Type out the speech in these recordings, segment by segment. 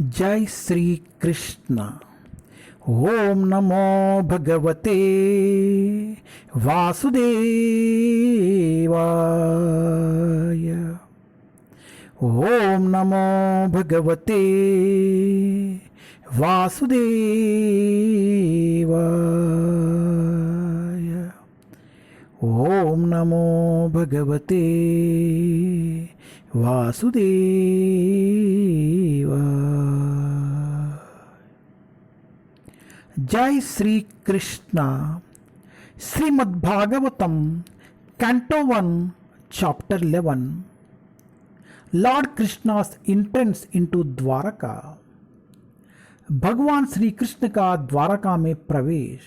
जय श्री कृष्ण। ओम नमो भगवते वासुदेवाय। ओम नमो भगवते वासुदेवाय। ओम नमो भगवते वासुदेवाय। जय Shri Krishna. Srimad Bhagavatam canto 1 chapter 11। Lord Krishna's entrance into Dwarka. भगवान श्री कृष्ण का द्वारका में प्रवेश।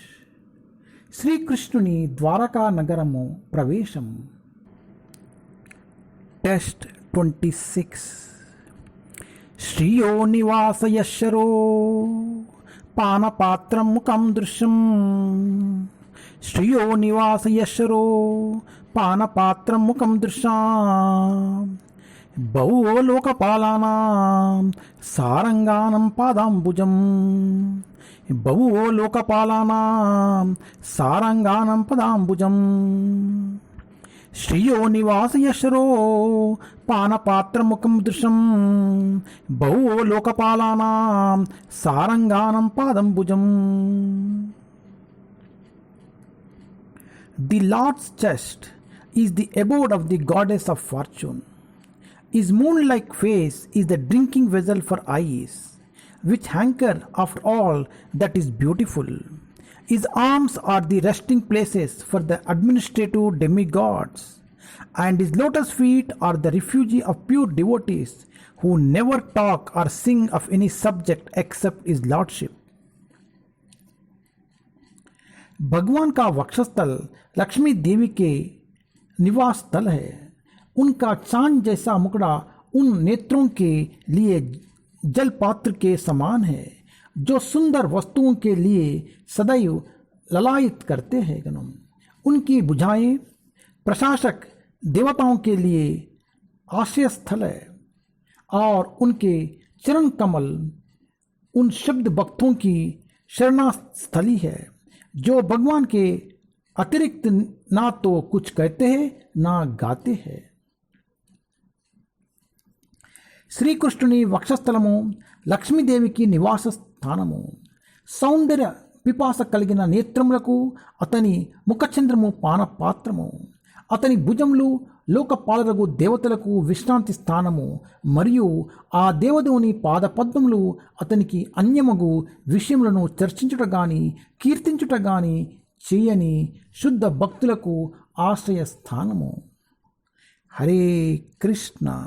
श्री कृष्णुनि द्वारका नगरमु प्रवेशम। टेस्ट 26। श्रियो निवासयशरो पानपात्रं मुखं दृश्यम्। श्रियो निवासयशरो पानपात्रं मुखं दृश्याम्। बहु लोकपालानां सारंगानं पादाम्बुजम्। बहु लोकपालानां सारंगानं पदाम्बुजम्। श्रियो निवासयशरो पानपात्रमुखं दृशं। बहु लोकपालानां सारंगानं पादम्बुजम्। The Lord's chest is the abode of the goddess of fortune. His moon-like face is the drinking vessel for eyes, which hanker after all that is beautiful. His arms are the resting places for the administrative demigods, and his lotus feet are the refuge of pure devotees who never talk or sing of any subject except his lordship. भगवान का वक्षस्थल लक्ष्मी देवी के निवास स्थल है। उनका चांद जैसा मुखड़ा उन नेत्रों के लिए जल पात्र के समान है, जो सुंदर वस्तुओं के लिए सदैव ललायित करते हैं। उनकी भुजाएं प्रशासक देवताओं के लिए आश्रय स्थल है, और उनके चरण कमल उन शब्द भक्तों की शरणास्थली है, जो भगवान के अतिरिक्त ना तो कुछ कहते हैं ना गाते हैं। శ్రీకృష్ణుని వక్షస్థలము లక్ష్మీదేవికి నివాస స్థానము. సౌందర్య పిపాస కలిగిన నేత్రములకు అతని ముఖచంద్రము పానపాత్రము. అతని భుజములు లోకపాలరగు దేవతలకు విశ్రాంతి స్థానము, మరియు ఆ దేవదేవుని పాదపద్మములు అతనికి అన్యమగు విషయములను చర్చించుట గాని కీర్తించుట గాని చేయని శుద్ధ భక్తులకు ఆశ్రయ స్థానము. హరే కృష్ణ.